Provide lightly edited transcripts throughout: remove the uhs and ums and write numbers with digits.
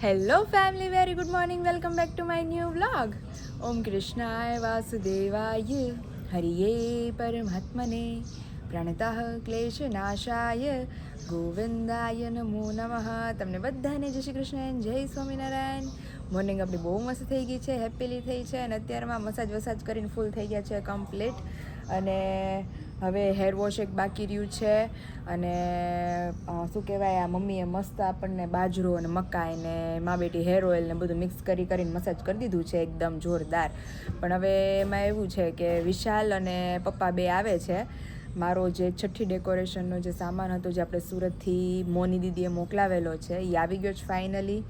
Hello family, very good morning. Welcome back to my new vlog. ઓમ કૃષ્ણાય વાસુદેવાય હરિયે પરમાત્મને પ્રણતઃ ક્લેશ નાશાય ગોવિંદાય નમો નમઃ. તમને બધાને જય શ્રી કૃષ્ણ, જય સ્વામિનારાયણ. મોર્નિંગ આપણી બહુ મસ્ત થઈ ગઈ છે, હેપીલી થઈ છે અને અત્યારમાં મસાજ કરીને ફૂલ થઈ ગયા છે કમ્પ્લીટ. અને હવે હેર વોશ એક બાકી રહ્યું છે અને શું કહેવાય, આ મમ્મીએ મસ્ત આપણને બાજરો અને મકાઈ ને મા બેટી હેર ઓઇલ ને બધું મિક્સ કરીને મસાજ કરી દીધું છે એકદમ જોરદાર. પણ હવે એમાં એવું છે કે વિશાલ અને પપ્પા બે આવે છે. મારો જે છઠ્ઠી ડેકોરેશનનો જે સામાન હતો, જે આપણે સુરતથી મોની દીદીએ મોકલાવેલો છે, એ આવી ગયો છે ફાઇનલી.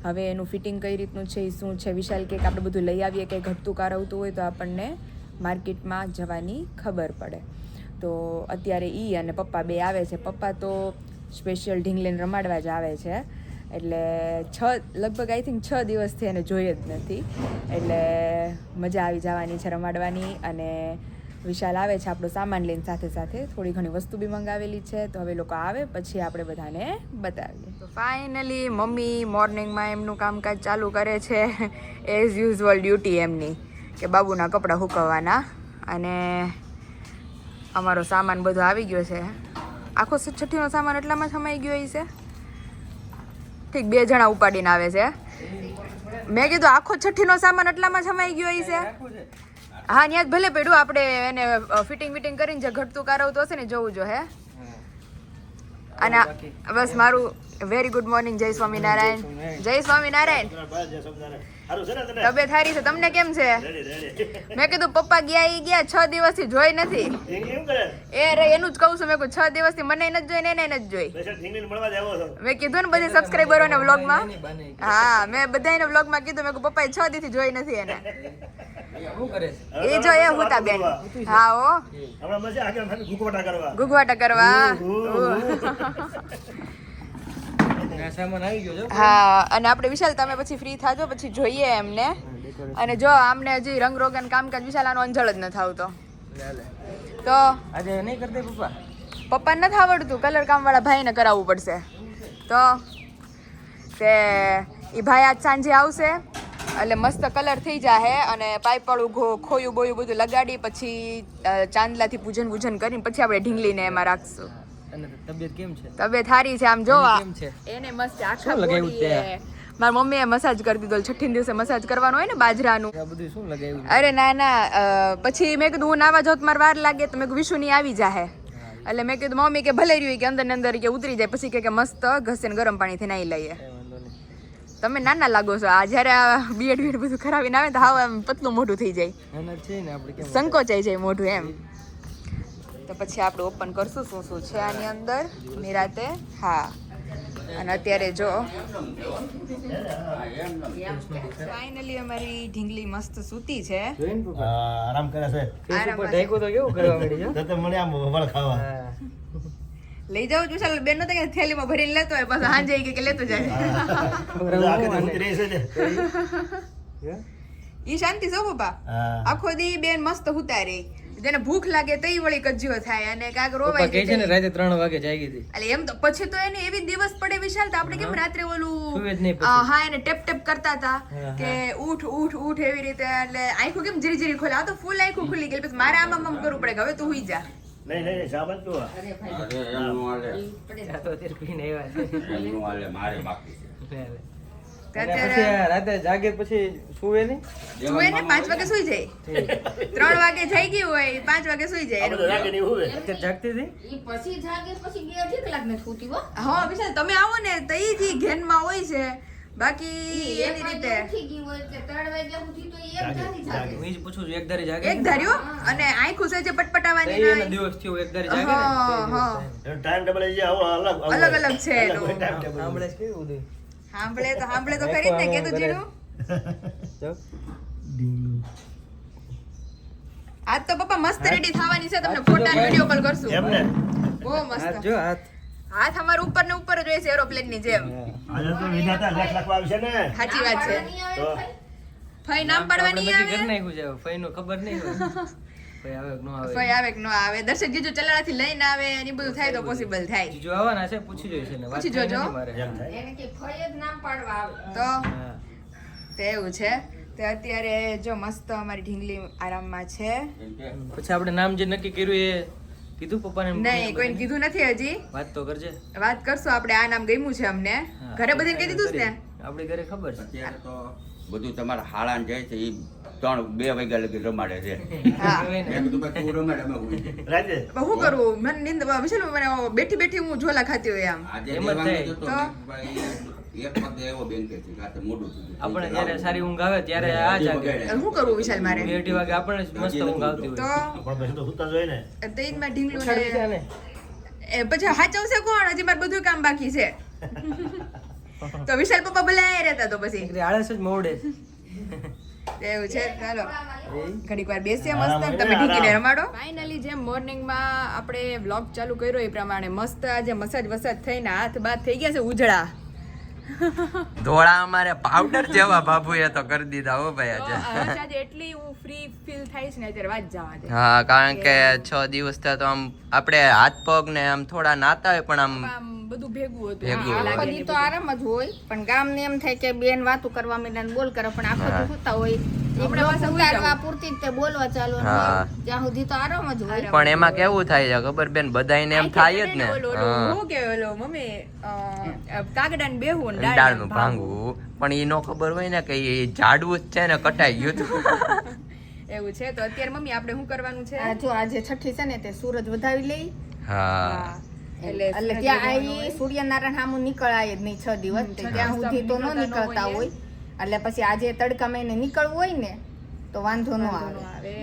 હવે એનું ફિટિંગ કઈ રીતનું છે, એ શું છે, વિશાલ કે આપણે બધું લઈ આવીએ, કંઈ ઘટતું કારવતું હોય તો આપણને માર્કેટમાં જવાની ખબર પડે. તો અત્યારે અને પપ્પા બે આવે છે. પપ્પા તો સ્પેશિયલ ઢીંગલીને રમાડવા જ આવે છે. એટલે લગભગ આઈ થિંક 6 દિવસથી એને જોઈએ જ નથી. એટલે મજા આવી જવાની છે રમાડવાની. અને વિશાલ આવે છે આપણો સામાન લઈને, સાથે સાથે થોડી ઘણી વસ્તુ બી મંગાવેલી છે. તો હવે લોકો આવે પછી આપણે બધાને બતાવીએ. તો ફાઇનલી મમ્મી મોર્નિંગમાં એમનું કામકાજ ચાલુ કરે છે. એઝ યુઝ્યુઅલ ડ્યુટી એમની કે બાબુના કપડાં સૂકવવાના. અને અમારો સામાન બધો આવી ગયો છે. આખો છઠ્ઠીનો સામાન એટલામાં સમાઈ ગયો છે. ઠીક, 2 જણા ઉપાડીને આવે છે. મેં કીધું આખો છઠ્ઠીનો સામાન એટલામાં સમાઈ ગયો છે. હા, ત્યાં જ ભલે પડ્યું, આપણે એને ફિટિંગ કરીને જે ઘટતું કારવતું હશે ને જોવું જો હે. અને બસ મારું વેરી ગુડ મોર્નિંગ. જય સ્વામિનારાયણ. જય સ્વામિનારાયણ. તબિયત સારી છે? તમને કેમ છે? મેં કીધું પપ્પા ગયા 6 દિવસથી જોઈ નથી. એનું જ કહું છું. મેં કીધું 6 દિવસથી મને નથી જોઈ ને એને નથી જોઈ. મેં કીધું ને બધી સબસ્ક્રાઈબરોને વ્લોગમાં. હા, મેં બધાને વ્લોગમાં કીધું. મેં કીધું પપ્પાએ 6 દિવસથી જોઈ નથી એને. એ જો એ હુતા બેન. હા ઓ, ગુગવાટા કરવા. હા, અને આપણે વિશાલ તમે પછી ફ્રી થાજો, પછી જોઈએ એમને. અને જો આમને હજી રંગરોગન કામકાજ વિશાલાનો અંજળ જ નથી આવતો. તો આજે નહીં કરતે પપ્પા નથી આવડતું. કલર કામ વાળા ભાઈને કરાવવું પડશે. તો તે એ ભાઈ આજ સાંજે આવશે એટલે મસ્ત કલર થઈ જાય. અને પાઇપ વાળું ખોયું બોયું બધું લગાડી પછી ચાંદલાથી પૂજન કરીને પછી આપણે ઢીંગલીને એમાં રાખશું. તબિયત કેમ છે? તબિયત સારી છે. આમ જોવા એને મસ્ત આખા બોડી. મારી મમ્મીએ મસાજ કરી દીધો. છઠ્ઠી દિવસે મસાજ કરવાનું હોય ને બાજરાનું. અરે ના પછી મેં કીધું હું નાવા જાઉં મારે વાર લાગે, તો મેં કીધું વિશુની આવી જાહે. એટલે મેં કીધું મમ્મી કે ભલે રહ્યું કે અંદર ને અંદર કે ઉતરી જાય, પછી કે મસ્ત ઘસીને ગરમ પાણીથી નાહી લઈએ. તમે નાના લાગો છો. આ જયારે બીએડ બધું કરાવીને આવે તો હાવ એમ પતલું મોઢું થઈ જાય, સંકોચાઈ જાય મોઢું એમ. તો પછી આપણે ઓપન કરશું શું છે આની અંદર નિરાતે. હા, અને અત્યારે જો ફાઇનલી અમારી ઢીંગલી મસ્ત સૂતી છે, આરામ કરે છે. લઈ જાવ વિશાલ બેન નતા કે થેલીમાં ભરીને લેતો હોય, પાછો હાંજે કે લેતો જાય. ઈ શાંતિ છો પપ્પા. આખો દી બેન મસ્ત હુતા રહી. જેને ભૂખ લાગે તો ઈ વળી કજ્યો થાય અને કાક રોવાય કે છે ને રાતે 3 વાગે જાગી હતી. એટલે એમ તો પછી તો એને એવી દિવસ પડે વિશાલ, તો આપણે કેમ રાત્રે ઓલું હા એને ટેપ કરતા હતા કે ઉઠ એવી રીતે. એટલે આંખો કેમ જીરી ખોલે. આ તો ફૂલ આંખો ખુલી ગઈ. પછી મારે આમ કરવું પડે કે હવે તું હુઈ જા. નહીં સાબત તો રાતે જાગે પછી સુવે ને 5 વાગે સુઈ જાય. 3 વાગે જાઈ ગઈ હોય 5 વાગે સુઈ જાય. જાગતી હતી પછી જાગે પછી 2 કલાક ને છૂટી હો. હા વિશાલ તમે આવો ને તો ઈ જ ઘેનમાં હોય છે. બાકી એની રીતે ઉઠી ગઈ હોય કે 3 વાગ્યા સુધી તો એક ધારી જાગે. હું જ પૂછું છું, એક ધારી જાગે? એક ધાર્યો. અને આંખો છે જે પટપટાવાની ના એનો દિવસ થયો એક ધારી જાગે ને. હા ટાઈમ ટેબલ જે અલગ છે એનું. સાંભળે છે કેવું ઉદય? સાંભળે તો ખરી જ ને. કેતું જીણું આજ તો પપ્પા મસ્ત રેડી થવાની છે. તમને ફોટા અને વિડિયો કોલ કરશું. એમને બહુ મસ્ત. જો હાથ અમાર ઉપર ને ઉપર જ હોય છે એરોપ્લેન ની જેમ. આજે તો વિધાતા લખવા આવશે ને. સાચી વાત છે. તો ફઈ નામ પાડવાની આવે. ઘર નાખ્યું છે. ફઈ નું ખબર નહીં હોય. ભાઈ આવે કે ન આવે ફઈ આવે કે ન આવે, દર્શક જીજુ ચલાડાથી લઈને આવે અને બધું થાય તો પોસિબલ થાય. જીજુ આવવાના છે, પૂછી જોઈશે ને, વાત પૂછી થઈ જોજો. નથી મારે. એને કે ફઈ જ નામ પાડવા આવે. તો હા. તો એવું છે. તો અત્યારે જો મસ્ત અમારી ઢીંગલી આરામમાં છે. પછી આપણે નામ જે નક્કી કર્યું એ કીધું પપ્પાને? નહીં, કોઈને કીધું નથી હજી. વાત તો કરજે. વાત કરશું આપણે. આ નામ ગમ્યું છે અમને. હા. ઘરે બધાને કહી દીધું છે ને? આપણી ઘરે ખબર છે. અત્યારે તો બધું તમારા હાળાને જાય છે એ 2 વાગ્યા લગી રમાડે છે. હા. મેં કીધું ભાઈ તું રમાડ અમે ઊંઘી જાય. રાજે પણ શું કરવું, મને નીંદ વિશાલ મને બેઠી બેઠી હું ઝોલા ખાતી હોય આમ. આજે એમ જ દેવાનું થાય. હતું તો તો? ભાઈ એક વખતે એવો બેન કે છે કે આ તો મોઢું થયું. આપણે જ્યારે સારી ઊંઘ આવે ત્યારે આ જાગે. શું કરવું વિશાલ મારે? 2 વાગે આપણને જ મસ્ત ઊંઘ આવતી તો હોય. પણ પછી તો સુતા જ હોય ને. તો ઈ જ માં ઢીંગલું ઉછાળી છે ને ને. એ પછી હાચવશે કોણ? હજી મારે બધું કામ બાકી છે. તો વિશાલ પપ્પા ભલે રહેતા તો પછી એટલે આળસ જ મોડે છે. એવું છે. ચાલો ઘડીક વાર બેસીએ મસ્ત, તમે ઢીંગીને રમાડો. ફાઇનલી જેમ મોર્નિંગમાં આપણે વ્લોગ ચાલુ કર્યો એ પ્રમાણે મસ્ત આજે મસાજ વસાજ થઈને હાથ બાથ થઈ ગયા છે ઉજળા. ધોળા અમારે પાવડર જેવા બાબુએ તો કરી દીધા હો ભાઈ તો આજે. આજે એટલી હું ફ્રી ફીલ થાય છે ને અત્યારે વાત જવા દે. હા, કારણ કે 6 દિવસ થયા તો આમ આપણે હાથ પગ ને આમ થોડા નાતા હોય પણ આમ આમ બધું ભેગું હતું. ભેગું હા, હોય. લાગે આખો ને દી તો બધું. આરામ જ હોય, પણ ગામને એમ થાય કે બેન વાતું કરવા માંડ્યા ને બોલ કરે, પણ આખો દી સુતા હોય. આપણે પાસે સુઈ ઉતારવા જવું. પૂરતી જ તે બોલવા ચાલુ ને હા. ત્યાં સુધી તો આરામ જ હોય. પણ એમાં કેવું થાય છે ખબર બેન, બધાયને એમ થાય જ ને. હા. હું કે ઓલો મમ્મી કાગડા ને બેહું ને દાળનું ભાંગવું પણ એ નો ખબર હોય ને કે એ જાડવું જ છે ને કટાઈ ગયું હતું. એવું છે. તો અત્યારે મમ્મી આપણે શું કરવાનું છે? આ જો આજે છઠ્ઠી છે ને તે સૂરજ વધાવી લઈ, હા, એટલે ત્યાં આવી સૂર્યનારાયણ સામું નીકળાય જ નહીં 6 દિવસ, તો ત્યાં સુધી તો ન નીકળતા હોય. એટલે પછી આજે તડકામાં એને નીકળવું હોય ને તો વાંધો ન આવે,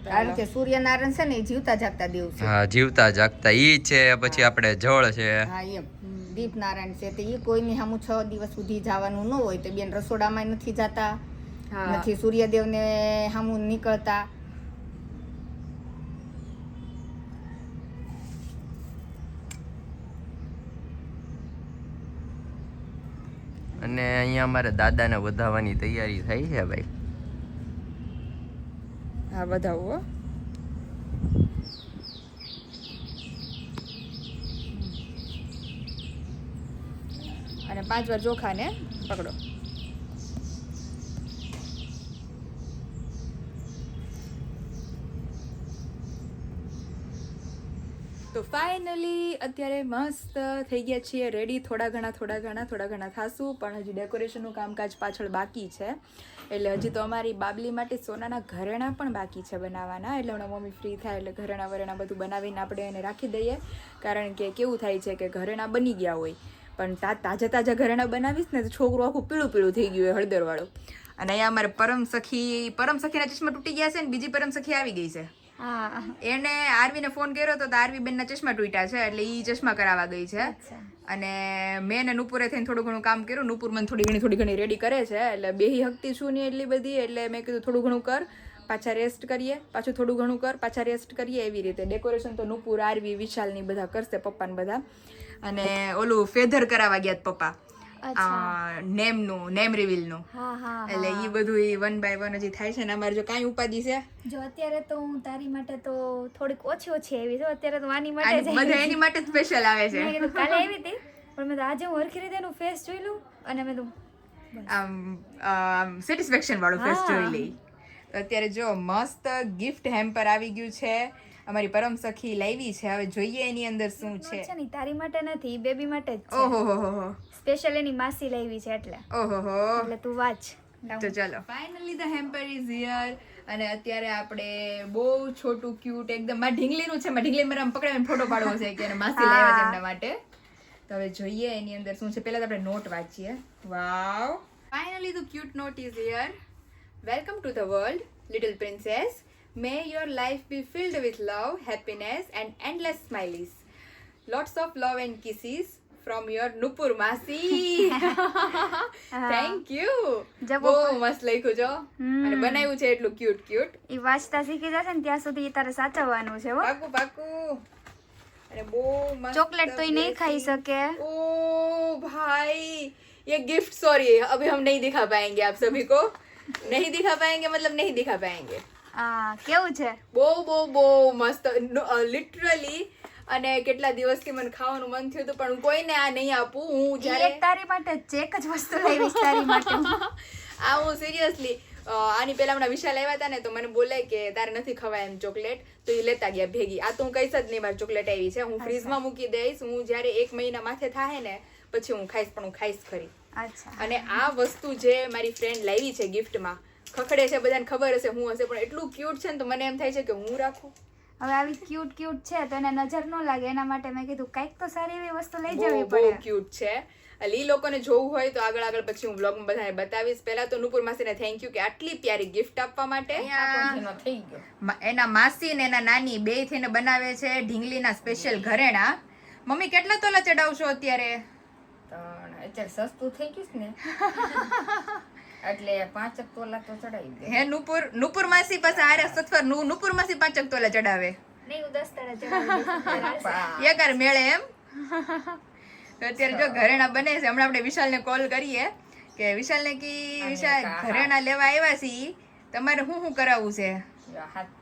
કારણ કે સૂર્યનારાયણ છે ને એ જીવતા જાગતા દેવ છે. હા, જીવતા જાગતા ઈ છે. પછી આપણે જળ છે. હા એમ દીપનારાયણ છે, તો એ કોઈની સામું 6 દિવસ સુધી જવાનું ન હોય. તો બેન રસોડામાં નથી જતા, હા. નથી સૂર્યદેવને સામું નીકળતા. અને અહીંયા અમારે દાદાને વધાવવાની તૈયારી થઈ છે ભાઈ. હા બધાવું હો. અને 5 વાર ચોખા ને પકડો. તો ફાઇનલી અત્યારે મસ્ત થઈ ગયા છીએ રેડી. થોડા ઘણા થાશું, પણ હજી ડેકોરેશનનું કામકાજ પાછળ બાકી છે. એટલે હજી તો અમારી બાબલી માટે સોનાના ઘરેણા પણ બાકી છે બનાવવાના. એટલે હમણાં મમ્મી ફ્રી થાય એટલે ઘરેણા વરેણા બધું બનાવીને આપણે એને રાખી દઈએ. કારણ કે કેવું થાય છે કે ઘરેણા બની ગયા હોય પણ તાજા ઘરેણા બનાવીશ ને તો છોકરું આખું પીળું થઈ ગયું હોય હળદરવાળું. અને અહીંયા અમારે પરમ સખીના ચશ્મા તૂટી ગયા છે ને બીજી પરમ સખી આવી ગઈ છે. એને આરવીને ફોન કર્યો તો આરવી બેનના ચશ્મા તૂટ્યા છે એટલે ઈ ચશ્મા કરાવવા ગઈ છે. અને મેં ને નુપુરે થઈને થોડું ઘણું કામ કર્યું. નુપુર મને થોડી ઘણી રેડી કરે છે, એટલે બેહી હકતી છું નહીં એટલી બધી. એટલે મેં કીધું થોડું ઘણું કર, પાછા રેસ્ટ કરીએ, પાછું થોડું ઘણું કર, પાછા રેસ્ટ કરીએ, એવી રીતે. ડેકોરેશન તો નુપુર, આરવી, વિશાલની બધા કરશે, પપ્પાને બધા. અને ઓલું ફેધર કરાવવા ગયા પપ્પા, નેમ રિવીલનું. એટલે ઈ બધું 1 by 1 હજી થાય છે ને. અમારે જો કાંઈ ઉપાધિ છે જો અત્યારે તો હું તારી માટે તો થોડીક ઓછી આવી છું. અત્યારે તો વાની માટે જ બધા એની માટે સ્પેશિયલ આવે છે. મેં કીધું કાલે આવી હતી, પણ મેં તો આજે હું હરખી રીતે એનું ફેસ જોઈ લઉં અને મેં તો સેટિસ્ફેક્શન વાળું ફેસ જોઈ લઈ. તો અત્યારે જો મસ્ત ગિફ્ટ હેમ્પર આવી ગયું છે, અમારી પરમ સખી લાવી છે. હવે જોઈએ એની અંદર શું છે. છે ને તારી માટે નથી, બેબી માટે જ છે. ઓહો સ્પેશિયલ એની માસી લાવી છે એટલે ઓહો. એટલે તું વાંચ. તો ચલો finally the hamper is here. અને અત્યારે આપણે બહુ છોટું ક્યુટ એકદમ મારા ઢીંગલીનું છે. મારા ઢીંગલી મારે પકડાવીને ફોટો પાડવો છે કે માસી લાવ્યા છે એમના માટે. તો હવે જોઈએ એની અંદર શું છે. પહેલા તો આપણે નોટ વાંચીએ. Wow, finally the cute note is here. Welcome to the world little princess. May your life be filled with love, happiness and endless smileys. Lots of love and kisses from your Nupur Masi. Thank you. બહુ મસ્ત લખ્યું છો અને બનાવ્યું છે એટલું cute. ઈ વાંચતા શીખી જશે ને ત્યાં સુધી તારે સાચવવાનું છે હો. પાકું. અને બહુ મસ્ત ચોકલેટ તો ઈ નહીં ખાઈ શકે. ओ भाई ये गिफ्ट सॉरी अभी हम नहीं दिखा पाएंगे आप सभी को. नहीं दिखा पाएंगे मतलब नहीं दिखा पाएंगे. કેવું છે? બહુ મસ્ત લિટરલી. અને કેટલા દિવસથી મને ખાવાનું મન થયું હતું પણ હું કોઈને આ નહીં આપું. હું જ્યારે એક તારી માટે ચેક જ વસ્તુ લાવીશ તારી માટે. આ હું સિરિયસલી આની પહેલા હમણાં વિશાલ આવ્યા હતા ને તો મને બોલે કે તારે નથી ખવાય એમ ચોકલેટ, તો એ લેતા ગયા ભેગી. આ તો હું કહીશ જ નહીં મારી ચોકલેટ આવી છે, હું ફ્રીજમાં મૂકી દઈશ. હું જ્યારે 1 મહિના માથે થાય ને પછી હું ખાઈશ, પણ હું ખાઈશ ખરી. અચ્છા. અને આ વસ્તુ જે મારી ફ્રેન્ડ લાવી છે ગિફ્ટમાં, ખખડે છે, બધાને ખબર હશે હું હશે, પણ એટલું ક્યુટ છે ને તો મને એમ થાય છે કે હું રાખું. હવે આવી ક્યુટ છે તો એને નજર ન લાગે એના માટે મેં કીધું કંઈક તો સારી એવી વસ્તુ લઈ બહુ જવી બહુ પડે. ક્યુટ છે. એટલે ઈ લોકોને જોવું હોય તો આગળ પછી હું બ્લોગમાં બધાને બતાવીશ. પહેલા તો નુપુર માસીને થેન્ક યુ કે આટલી પ્યારી ગિફ્ટ આપવા માટે. થઈ ગયો. એના માસી ને એના નાની બે થઈને બનાવે છે ઢીંગલીના સ્પેશિયલ ઘરેણા. મમ્મી કેટલા તોલા ચડાવશો અત્યારે? અત્યારે સસ્તું થઈ ગયું ને એટલે 5 તોલા તો ચડાવી દે. હે નુપુર માસી પાસે આરે સત્વર નુપુર માસી 5 તોલા ચડાવે. નહીં હું 10 તળે ચડાવી એકાર મેળે એમ. તો અત્યારે જો ઘરેણા બને છે. હમણાં આપણે વિશાલને કોલ કરીએ કે વિશાલને કી વિશાલ ઘરેણા લેવા આવ્યા છીએ, તમારે શું કરાવવું છે? હાથ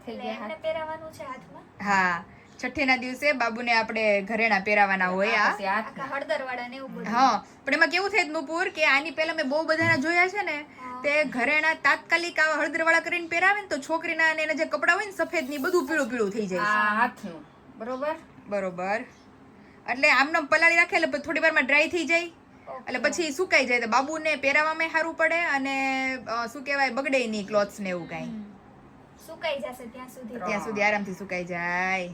થઈ દઈશ. ગયા. એમને પહેરાવાનું છે હાથમાં. હા, છઠ્ઠીના દિવસે બાબુને આપણે ઘરેણા પહેરાવાના હોય. આ આખા હળદરવાળા ને એવું બધું. હા, પણ એમાં કેવું થાય નુપુર કે આની પહેલા મેં બહુ બધાના જોયા છે ને, તે ઘરેણા તાત્કાલિક આવા હળદરવાળા કરીને પહેરાવે ને તો છોકરીના અને એના જે કપડા હોય ને સફેદ ની બધું પીળું થઈ જાય. આ હાથનું બરોબર. એટલે આમને પલાળી રાખે એટલે થોડી વારમાં ડ્રાય થઈ જાય, એટલે પછી સુકાઈ જાય તો બાબુને પહેરાવામાં સારું પડે અને શું કહેવાય બગડે નહીં ક્લોથ્સ ને એવું કાંઈ. સુકાઈ જશે ત્યાં સુધી. આરામથી સુકાઈ જાય.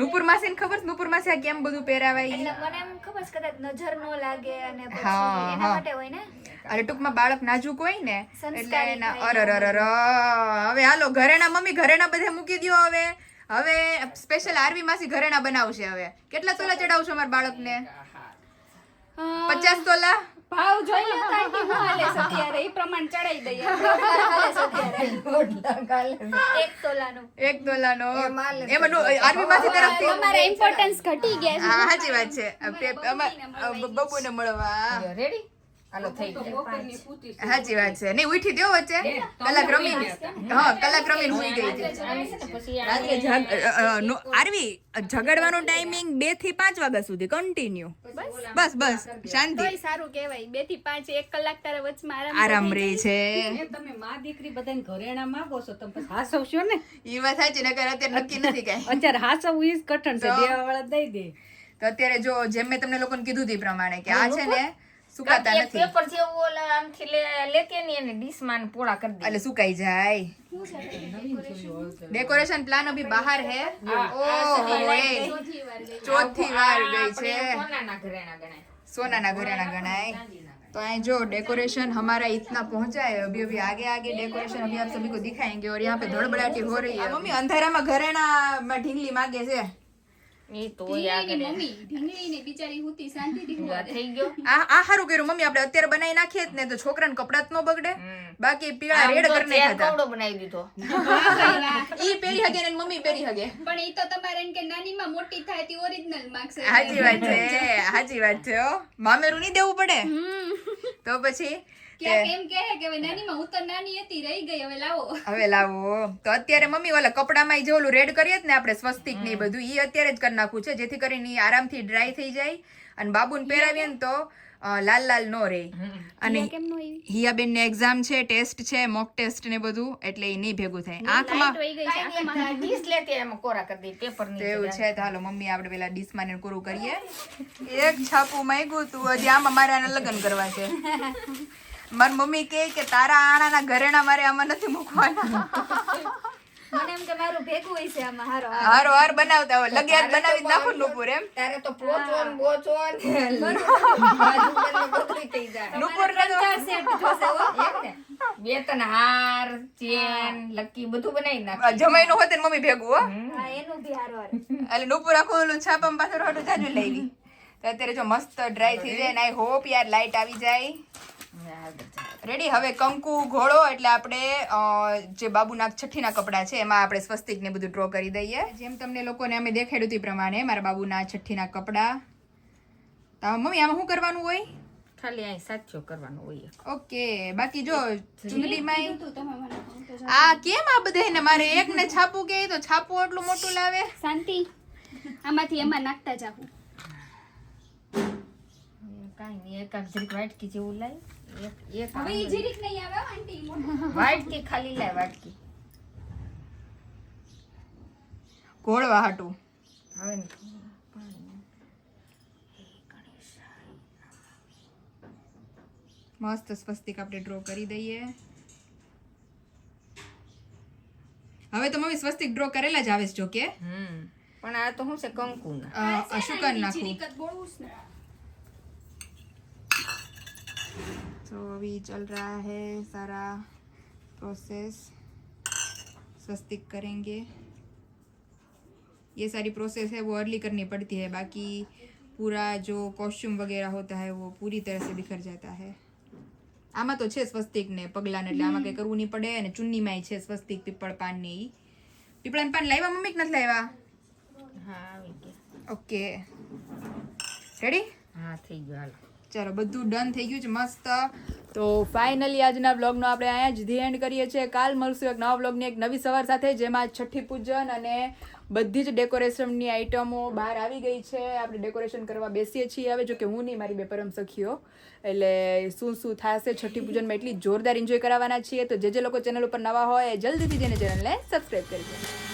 નુપુર માસીને ખબર છે નુપુર માસી આ કેમ બધું પહેરાવાય? એટલે મને એમ ખબર છે કદાચ નજર ન લાગે અને પછી હા, એના હા. માટે હોય ને. એટલે ટૂંકમાં બાળક નાજુક હોય ને એટલે સંસ્કારી એના થાય. હવે હાલો ઘરેણા મમ્મી ઘરેણા બધે મૂકી દ્યો. હવે સ્પેશિયલ આરવી માસી ઘરેણા બનાવશે. હવે કેટલા તોલા ચડાવશો અમારા બાળકને? 50 તોલા? ભાવ જોઈ લો તો આંટી હું હાલે છે અત્યારે ઈ પ્રમાણ ચડાઈ દઈએ. એક તોલાનું. 1 તોલાનો એમાં આરવી માસી તરફથી તમારા ઇમ્પોર્ટન્સ ઘટી ગયા છે. હા, સાચી વાત છે. બબુને મળવા રેડી. હાલો થઈ ગયા. સાચી વાત છે. નહીં ઉઠી દ્યો વચ્ચે કલાક રમીને હુઈ ગઈ હતી. રાત્રે આરવી ઝઘડવાનો ટાઈમિંગ 2 થી 5 વાગ્યા સુધી કન્ટિન્યુ. બસ શાંતિ. તોય સારું કહેવાય 2 થી 5 1 કલાક તારા વચમાં આરામ રહી છે. તમે માં દીકરી બધાને ઘરેણા માંગો છો તમે પછી હાસવશો ને. ઈ વાત સાચી. નકર અત્યારે નક્કી નથી કાંઈ. અત્યારે હાસવવું ઈ જ કઠણ છે. દેવા વાળા દઈ દે. તો અત્યારે જો જેમ મેં તમને લોકોને કીધું હતું એ પ્રમાણે કે આ છે ને સુકાતા નથી પેપર જેવું ઓલા આમથી લેકે ની અને ડીશમાં પોળા કરી દે એટલે સુકાઈ જાય. ડેકોરેશન પ્લાન અભી બહાર હે. ચોથી વાર ગઈ છે. સોનાના ઘરેણા ગણાય. सोना घरेना गणाए. तो અહીં જો डेकोरेशन हमारा इतना पहुंचा है. अभी आगे डेकोरेशन अभी आप सभी को दिखाएंगे. और यहाँ पे धड़बड़ाहट हो रही है. मम्मी अंधेरा में घरेना में ढींगली मांगे છે. ઈ તો યાગને મમ્મી ઢીંગલીને બિચારી હુતી શાંતિથી હુવા દે. થઈ ગયો. આ હારું કર્યું મમ્મી. આપણે અત્યારે બનાવી નાખીએ જ ને તો છોકરાને કપડા જ ન બગડે. બાકી પીળા રેડ કરી નાખ્યા કવડો બનાવી દીધો. ઈ પહેરી હગે ને મમ્મી પહેરી હગે. પણ ઈ તો તમારે એમ કે નાનીમાં મોટી થાય તે ઓરિજિનલ માગશે. સાચી વાત છે. મામેરું નહીં દેવું પડે તો પછી ક્યાંક એમ કહે કે હવે નાનીમાં હું તો નાની હતી રહી ગઈ હવે લાવો. તો અત્યારે મમ્મી ઓલા કપડામાં જે ઓલું રેડ કરીએ ને આપણે સ્વસ્તિક ને બધું ઈ અત્યારે જ કરી નાખવું છે જેથી કરીને ઈ આરામથી ડ્રાય થઈ જાય અને બાબુને પહેરાવીએ ને તો લાલ નો રહે. અને હિયાબેન ને એક્ઝામ છે, ટેસ્ટ છે, મોક ટેસ્ટ ને બધું એટલે ઈ નહીં ભેગું થાય. આંખમાં ડીશ લેતી એમાં કોરા કરી દે પેપર ની. એવું છે. તો હાલો મમ્મી આપણે પેલા ડીશમાં ને કોરું કરીએ. એક છાપું માંગ્યું તું હજી આમાં મારે આને લગ્ન કરવા છે. મારી મમ્મી કે તારા આણાના ઘરેણા મારે આમાં નથી મૂકવાના. મને એમ કે મારું ભેગું હોય છે આમાં હારો હારો હાર બનાવતા હોય લગ્યાત બનાવી નાખું નુપુર એમ. તારે તો પોચો ને બોચો ને બાજુ બધું થઈ જાય. નુપુર ને તો એમ ને બે ત્રણ હાર ચેન લકી બધું બનાવી નાખ. જમાઈ નું હોતે ને મમ્મી ભેગું હો. હા એનું બી હારો હારો. એટલે નુપુર આખું ઓલું છાપામાં પાછળ હોટું જાજુ લાવી. તો અત્યારે જો મસ્ત ડ્રાય થઈ જાય ને આઈ હોપ યાર લાઈટ આવી જાય. રેડી. હવે કંકુ ઘોળો એટલે આપણે જે બાબુના છઠ્ઠીના કપડા છે એમાં આપણે સ્વસ્તિક ને બધું ડ્રો કરી દઈએ. જેમ તમને લોકોને અમે દેખાડ્યું તે પ્રમાણે મારા બાબુના છઠ્ઠીના કપડા. તો મમ્મી આમાં શું કરવાનું હોય? ખાલી અહીં સાચો કરવાનો હોય. ઓકે બાકી જો ચૂંદડીમાં તું તમે મને કહો તો જાઓ. આ કેમ આ બધાને મારે એકને છાપું કે તો છાપું એટલું મોટું લાવે. શાંતિ આમાંથી એમાં નાખતા જાવું. કાંઈ નહીં, એક જરીક વાટકી જેવું લાય. એક હવે ઈ જીરીક નહીં આવે હો આંટી મોઢા. વાટકી ખાલી લાય, વાટકી. ઘોળવા હાટું. હવે મસ્ત સ્વસ્તિક આપણે ડ્રો કરી દઈએ. હવે તો મમ્મી સ્વસ્તિક ડ્રો કરેલા જ આવે છે જો કે પણ આ તો શું છે, કંકુના. શું કરી નાખું જીરીક જ બોળવું છે ને. तो अभी चल रहा है सारा प्रोसेस. स्वस्तिक करेंगे. ये सारी प्रोसेस है वो अर्ली करनी पड़ती है, बाकी पूरा जो कॉस्ट्यूम वगैरह होता है वो पूरी तरह से बिखर जाता है. આમાં તો છે સ્વસ્તિક ને પગલાને એટલે આમાં કઈ કરવું નહીં પડે. અને ચુન્નીમાંય છે સ્વસ્તિક પીપળ પાન ને ઈ. પીપળાના પાન લાવ્યા મમ્મી કે નથી લાવ્યા? હા આવી ગયા. Okay ready. હા થઈ ગયો, હાલો. ચાલો બધું ડન થઈ ગયું છે મસ્ત. તો ફાઇનલી આજના વ્લોગનો આપણે અહીંયા જ ધી એન્ડ કરીએ છીએ. કાલ મળશું એક નવા વ્લોગની એક નવી સવાર સાથે, જેમાં છઠ્ઠી પૂજન અને બધી જ ડેકોરેશનની આઈટમો બહાર આવી ગઈ છે. આપણે ડેકોરેશન કરવા બેસીએ છીએ હવે, જો કે હું નહીં, મારી બે પરમ સખીઓ. એટલે શું શું થશે છઠ્ઠી પૂજનમાં એટલી જોરદાર એન્જોય કરાવવાના છીએ. તો જે લોકો ચેનલ ઉપર નવા હોય જલ્દીથી જેને ચેનલને સબસ્ક્રાઈબ કરી દો.